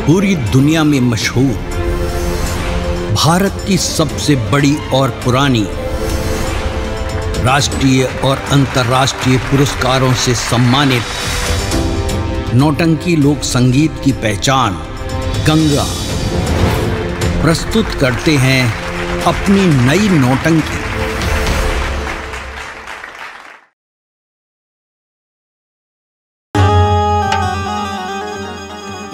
पूरी दुनिया में मशहूर, भारत की सबसे बड़ी और पुरानी, राष्ट्रीय और अंतर्राष्ट्रीय पुरस्कारों से सम्मानित नौटंकी लोक संगीत की पहचान गंगा प्रस्तुत करते हैं अपनी नई नौटंकी।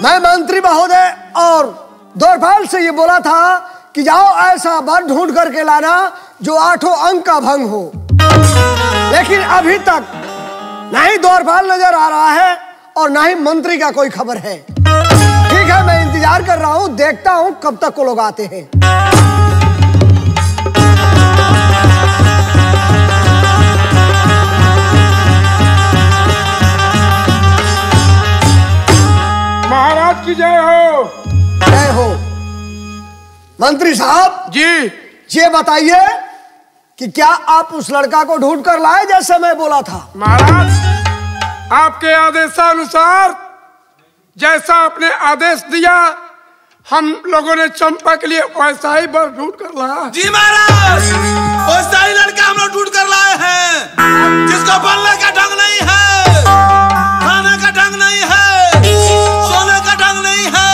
मैं मंत्री महोदय और द्वारपाल से ये बोला था कि जाओ ऐसा वर ढूंढ करके लाना जो 8 अंक का भंग हो, लेकिन अभी तक ना ही द्वारपाल नजर आ रहा है और ना ही मंत्री का कोई खबर है। ठीक है, मैं इंतजार कर रहा हूं, देखता हूं कब तक वो लोग आते हैं। महाराज की जय हो। जय हो। मंत्री साहब जी, ये बताइए कि क्या आप उस लड़का को ढूंढ कर लाए जैसे मैं बोला था? महाराज, आपके आदेशानुसार जैसा आपने आदेश दिया, हम लोगों ने चंपा के लिए वैसा ही वर ढूंढ कर लाया। जी महाराज, वैसा ही लड़का हम लोग ढूंढ कर लाए हैं, जिसका बोलने का ढंग नहीं है, खाने का ढंग नहीं है, सोने का ढंग नहीं है,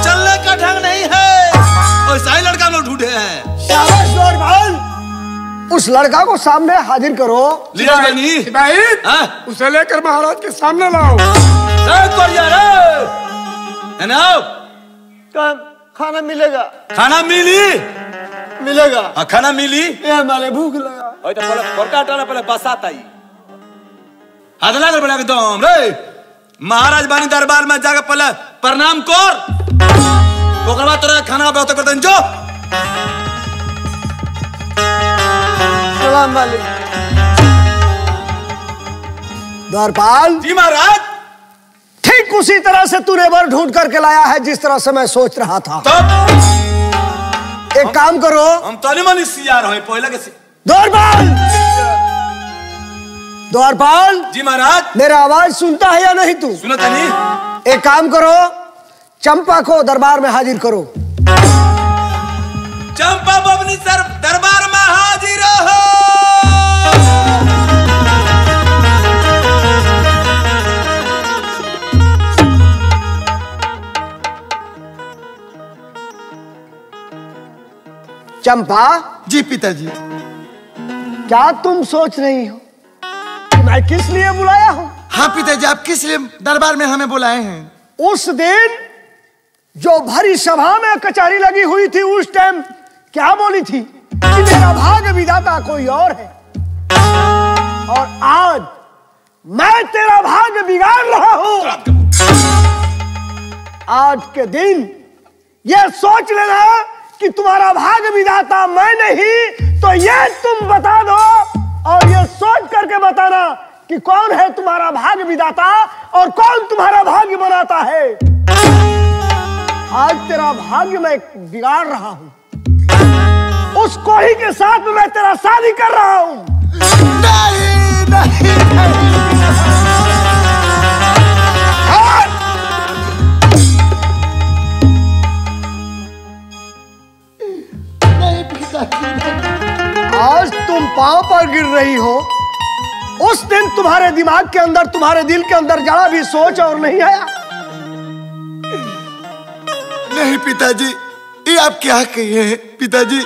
चलने का ढंग नहीं है, वैसा ही लड़का हम लोग ढूंढे हैं। शाबाश द्वारपाल, उस लड़का को सामने हाजिर करो। सिपाही, उसे लेकर महाराज के सामने लाओ। खाना मिलेगा? खाना मिलेगा। खाना मिली। हमारे भूख लगा। पहले बसात आई हाथ लगा पड़ा एकदम रे। महाराज बानी दरबार में जाकर पहले प्रणाम कर, ओकर बाद तोरा खाना व्यवस्था कर दें। जो सलाम वालेकुम। द्वारपाल जी महाराज, ठीक उसी तरह से तूने वर ढूंढ करके लाया है जिस तरह से मैं सोच रहा था। तब एक काम करो, हम तो मनी सिया रहे पहले के। द्वारपाल, द्वारपाल जी महाराज, मेरा आवाज सुनता है या नहीं तू? सुनता नहीं। एक काम करो, चंपा को दरबार में हाजिर करो। चंपा बबनी सर दरबार में हाजिर हो। चंपा जी पिताजी। क्या तुम सोच रही हो कि मैं किस लिए बुलाया हूं? हाँ पिताजी, आप किस लिए दरबार में हमें बुलाए हैं? उस दिन जो भरी सभा में कचहरी लगी हुई थी, उस टाइम क्या बोली थी कि मेरा भाग्य विधाता कोई और है, और आज मैं तेरा भाग्य बिगाड़ रहा हूं। आज के दिन यह सोच लेना कि तुम्हारा भाग्य विधाता मैं नहीं, तो ये तुम बता दो, और ये सोच करके बताना कि कौन है तुम्हारा भाग्य विधाता और कौन तुम्हारा भाग्य बनाता है। आज तेरा भाग्य मैं बिगाड़ रहा हूं, उस कोही के साथ मैं तेरा शादी कर रहा हूं। नहीं, नहीं, नहीं। आज तुम पांव पर गिर रही हो, उस दिन तुम्हारे दिमाग के अंदर, तुम्हारे दिल के अंदर जरा भी सोच और नहीं आया? नहीं पिताजी, ये आप क्या कहिए हैं? पिताजी,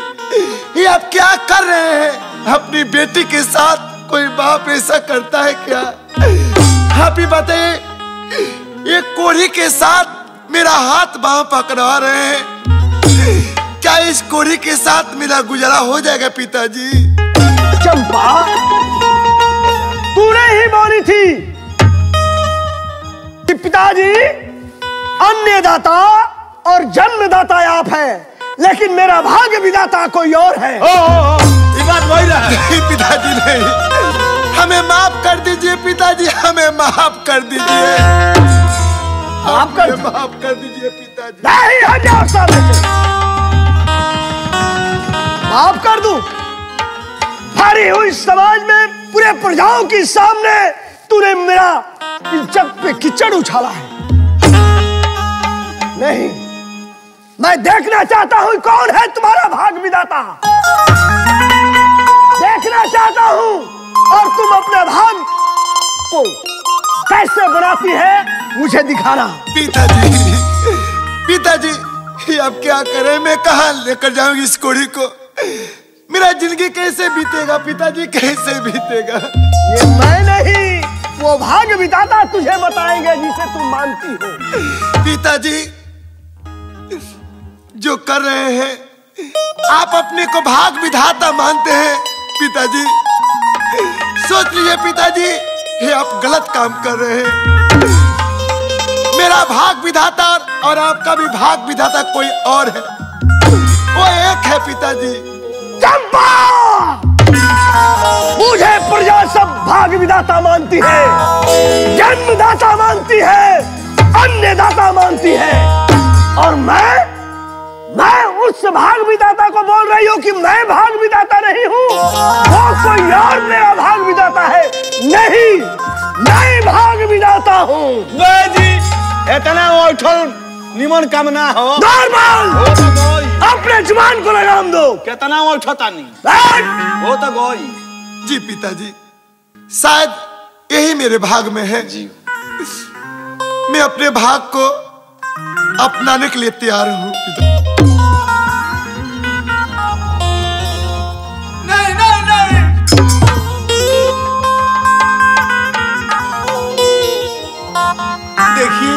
ये आप क्या कर रहे हैं? अपनी बेटी के साथ कोई बाप ऐसा करता है क्या? आप ही बताइए, ये कोढ़ी के साथ मेरा हाथ बांह पकड़वा रहे हैं, क्या इस कोढ़ी के साथ मेरा गुजारा हो जाएगा पिताजी? चंपा, तूने ही बोली थी कि पिताजी अन्नदाता और जन्मदाता आप है, लेकिन मेरा भाग्य विधाता कोई और है। ये बात वही रहा। नहीं पिताजी, नहीं, हमें माफ कर दीजिए पिताजी, हमें माफ कर दीजिए, माफ कर दीजिए पिताजी। नहीं, हजाओ सामने से। माफ कर दूं? भरी हुई समाज में पूरे प्रजाओं के सामने तूने मेरा इज्जत पे कीचड़ उछाला है। नहीं, मैं देखना चाहता हूं कौन है तुम्हारा भाग विधाता। देखना चाहता हूं और तुम अपने भाग को कैसे बनाती है मुझे दिखाना। पिताजी, पिताजी, ये अब क्या करें? मैं कहाँ लेकर जाऊंगी इस कोड़ी को? मेरा जिंदगी कैसे बीतेगा पिताजी, कैसे बीतेगा? ये मैं नहीं, वो भाग विधाता तुझे बताएंगे जिसे तुम मानती हो। पिताजी, जो कर रहे हैं आप अपने को भाग विधाता मानते हैं पिताजी। सोच लीजिए पिताजी, ये आप गलत काम कर रहे हैं। मेरा भाग विधाता और आपका भी भाग विधाता कोई और है, वो एक है पिताजी। चंपा! मुझे प्रजा सब भाग विधाता मानती है, जन्मदाता मानती है, अन्नदाता मानती है, और मैं उस भाग विधाता को बोल रही हूँ कि मैं भाग विधाता नहीं हूँ, वो कोई और मेरा भाग विधाता है। नहीं, मैं भाग विधाता हूँ। जी इतना उठल निमन काम ना हो। अपने जुबान को लगाम दो। कितना उठता नहीं हो तो गोई। जी पिताजी, शायद यही मेरे भाग में है जी। मैं अपने भाग को अपनाने के लिए तैयार हूँ पिता। नहीं नहीं नहीं, देखिए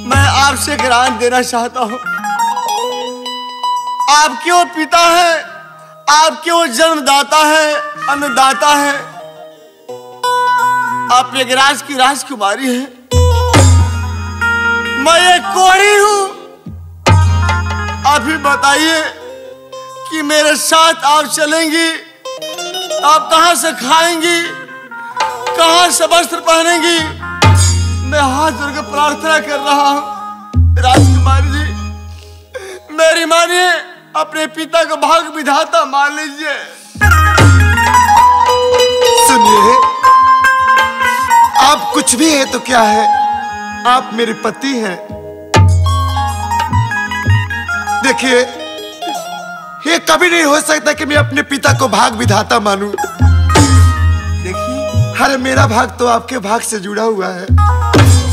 मैं आपसे ग्रांट देना चाहता हूँ। आप क्यों पिता है, आप क्यों जन्मदाता है, अन्नदाता है, आप एक राज की राजकुमारी है, मैं एक कोढ़ी हूं। आप ही बताइए कि मेरे साथ आप चलेंगी, आप कहां से खाएंगी, कहां से वस्त्र पहनेंगी? मैं हाथ जोड़कर प्रार्थना कर रहा हूं राजकुमारी जी, मेरी मानिए, अपने पिता को भाग विधाता मान लीजिए। सुनिए, आप कुछ भी है तो क्या है, आप मेरे पति हैं। देखिए, ये कभी नहीं हो सकता कि मैं अपने पिता को भाग विधाता मानूं। देखिए, अरे मेरा भाग तो आपके भाग से जुड़ा हुआ है।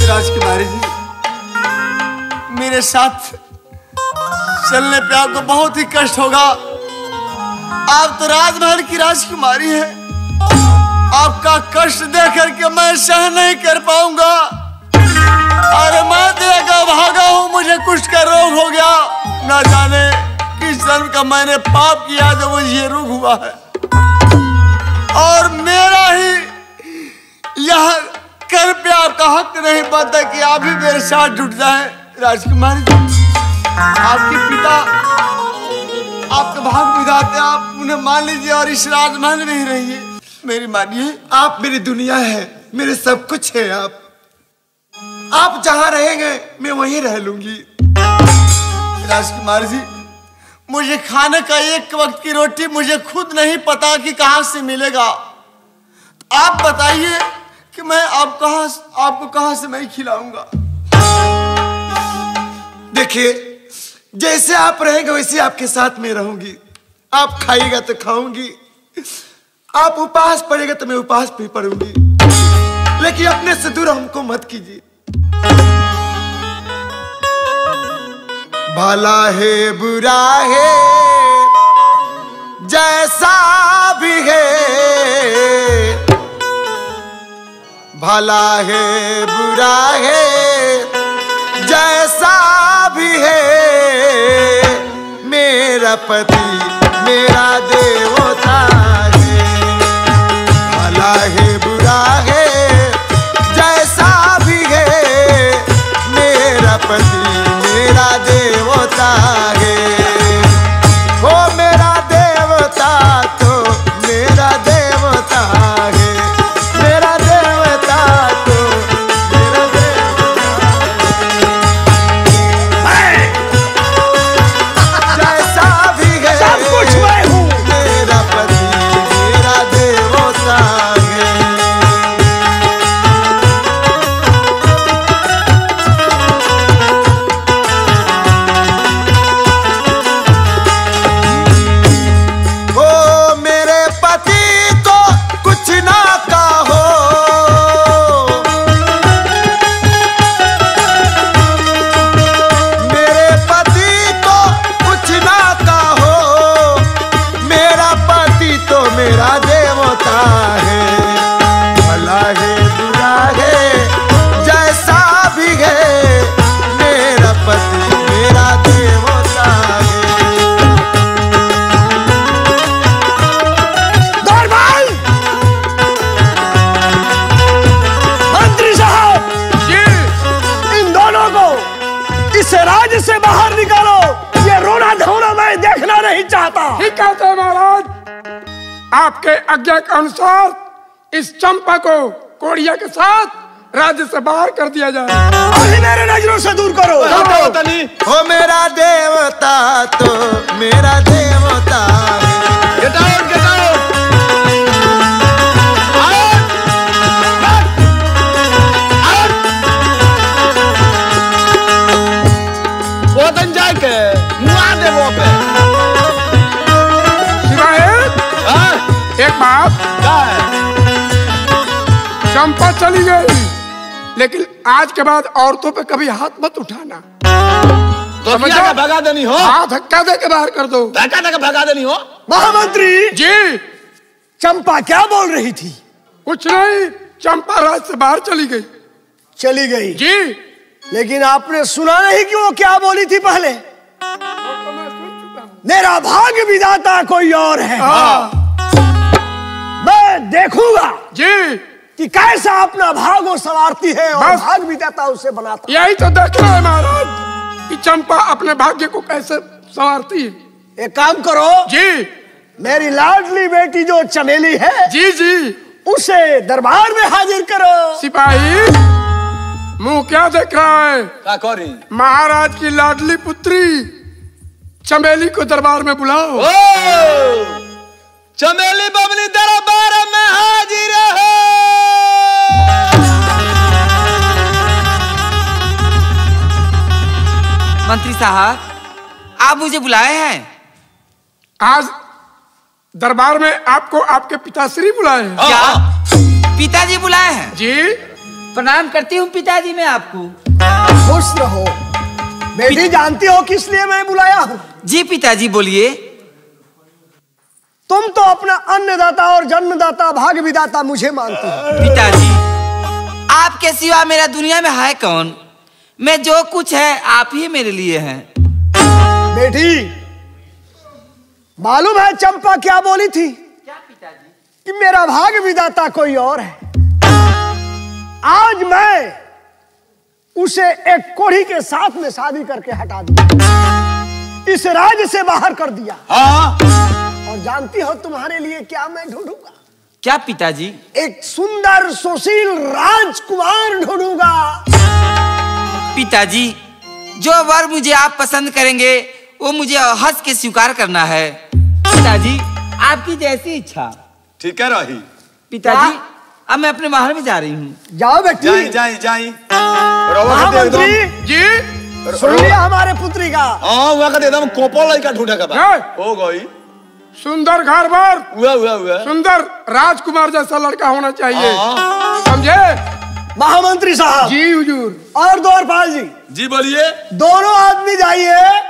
राजकुमारी जी, मेरे साथ चलने पे आपको बहुत ही कष्ट होगा। आप तो राजमहल की राजकुमारी हैं। आपका कष्ट देख करके मैं सहन नहीं कर पाऊंगा। अरे मैं तेरा भागा हूं, मुझे कुछ का रोग हो गया, ना जाने किस जन्म का मैंने पाप किया जो मुझे ये रोग हुआ है, और मेरा ही यह कर पे आपका हक नहीं बनता कि आप भी मेरे साथ जुट जाएं। राजकुमारी जी, आपके पिता आपके भाग विधाते, आप उन्हें मान लीजिए और इस राजमहल में ही रहिए। मेरी मानिए, आप मेरी दुनिया है, मेरे सब कुछ है। आप जहां रहेंगे मैं वहीं रह लूंगी। राजकुमारी जी, मुझे खाने का एक वक्त की रोटी मुझे खुद नहीं पता कि कहां से मिलेगा। आप बताइए कि मैं आपको कहां से मैं खिलाऊंगा? देखिए, जैसे आप रहेंगे वैसे आपके साथ में रहूंगी। आप खाइएगा तो खाऊंगी, आप उपवास पड़ेगा तो मैं उपवास भी पड़ूंगी, लेकिन अपने से दूर हमको मत कीजिए। भला है बुरा है जैसा भी है, भला है बुरा है जैसा भी है, मेरा पति मेरा देवता है। भला है बुरा है जैसा भी है, मेरा पति मेरा देवता है। ओ मेरा देवता तो मेरा देवता है, मेरा देवता तो मेरा देवता है। जैसा भी है इस राज्य से बाहर निकालो। ये रोना धोना मैं देखना नहीं चाहता। ठीक कहते हैं महाराज। आपके आज्ञा के अनुसार इस चंपा को कोड़िया के साथ राज्य से बाहर कर दिया जाए। अभी मेरे नजरों से दूर करो। हो मेरा देवता तो मेरा देवता। Get out, get out. वो तन जाके मुआ दे वो पे। सिवाय एक बात, क्या है? चंपा चली गई, लेकिन आज के बाद औरतों पे कभी हाथ मत उठाना। तो क्या भगा देनी हो? हाथ धक्का दे के बाहर कर दो। धक्का देके भगा देनी हो? महामंत्री जी चंपा क्या बोल रही थी? कुछ नहीं, चंपा राज्य से बाहर चली गई। चली गई जी लेकिन आपने सुना नहीं कि वो क्या बोली थी पहले? तो मैं सुन चुका हूं। मेरा भाग्य विधाता कोई और है। हाँ मैं देखूंगा जी, कि कैसा अपना भाग वो संवारती है और बस। भाग विधाता उसे बनाता। यही तो देखना है महाराज कि चंपा अपने भाग्य को कैसे संवारती है। एक काम करो, जी मेरी लाडली बेटी जो चमेली है जी जी, उसे दरबार में हाजिर करो। सिपाही मुंह क्या देख रहा है? क्या करी? महाराज की लाडली पुत्री चमेली को दरबार में बुलाओ। ओ चमेली बबली दरबार में हाजिर है। मंत्री साहब, आप मुझे बुलाए हैं? आज दरबार में आपको आपके पिताश्री बुलाए हैं। क्या पिताजी बुलाए हैं? जी प्रणाम करती हूँ पिताजी मैं आपको। खुश रहो बेटी। जानती हो किस लिए मैं बुलाया हूँ? जी पिताजी बोलिए। तुम तो अपना अन्नदाता और जन्मदाता भाग्य विधाता मुझे मानती हो। पिताजी आपके सिवा मेरा दुनिया में है कौन? मैं जो कुछ है आप ही मेरे लिए हैं। बेटी मालूम है चंपा क्या बोली थी? क्या पिताजी? कि मेरा भाग्य विधाता कोई और है। आज मैं उसे एक कोढ़ी के साथ में शादी करके हटा दिया, इस राज्य से बाहर कर दिया। और जानती हो तुम्हारे लिए क्या मैं ढूंढूंगा? क्या पिताजी? एक सुंदर सुशील राजकुमार ढूंढूंगा। पिताजी जो वर मुझे आप पसंद करेंगे वो मुझे हंस के स्वीकार करना है। पिताजी आपकी जैसी इच्छा। ठीक है रही। पिताजी अब मैं अपने महल में जा रही हूँ। जाओ बेटी। जाई जाई जाई। महामंत्री जी, सुन लिया हमारे पुत्री का? हाँ हुआ का एकदम कोपल लड़का ढूंढे का है। हो गई। सुंदर घर बार, हुआ सुंदर राजकुमार जैसा लड़का होना चाहिए। हाँ। समझे? महामंत्री साहब जी हुजूर। और द्वारपाल जी, जी बोलिए। दोनों आदमी जाइए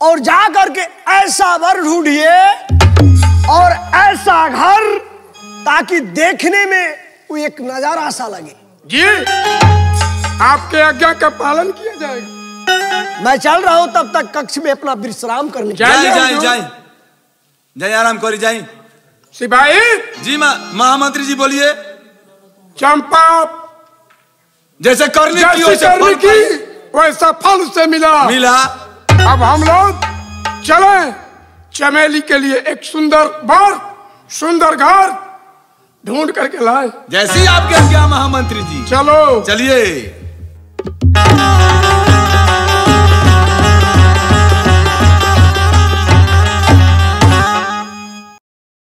और जा करके ऐसा वर ढूंढिए और ऐसा घर ताकि देखने में वो एक नजारा सा लगे। जी आपके आज्ञा का पालन किया जाएगा। मैं चल रहा हूं, तब तक कक्ष में अपना विश्राम करने के लिए। जाई जाई हुजूर। जाई जाई आराम करी जाई। सिपाही जी महामंत्री जी बोलिए। चंपा जैसे करनी की जैसी करनी की वैसा फल से मिला। अब हम लोग चलें चमेली के लिए एक सुंदर वर, सुंदर घर ढूंढ करके लाए। जैसी आपके आज्ञा महामंत्री जी। चलो चलिए।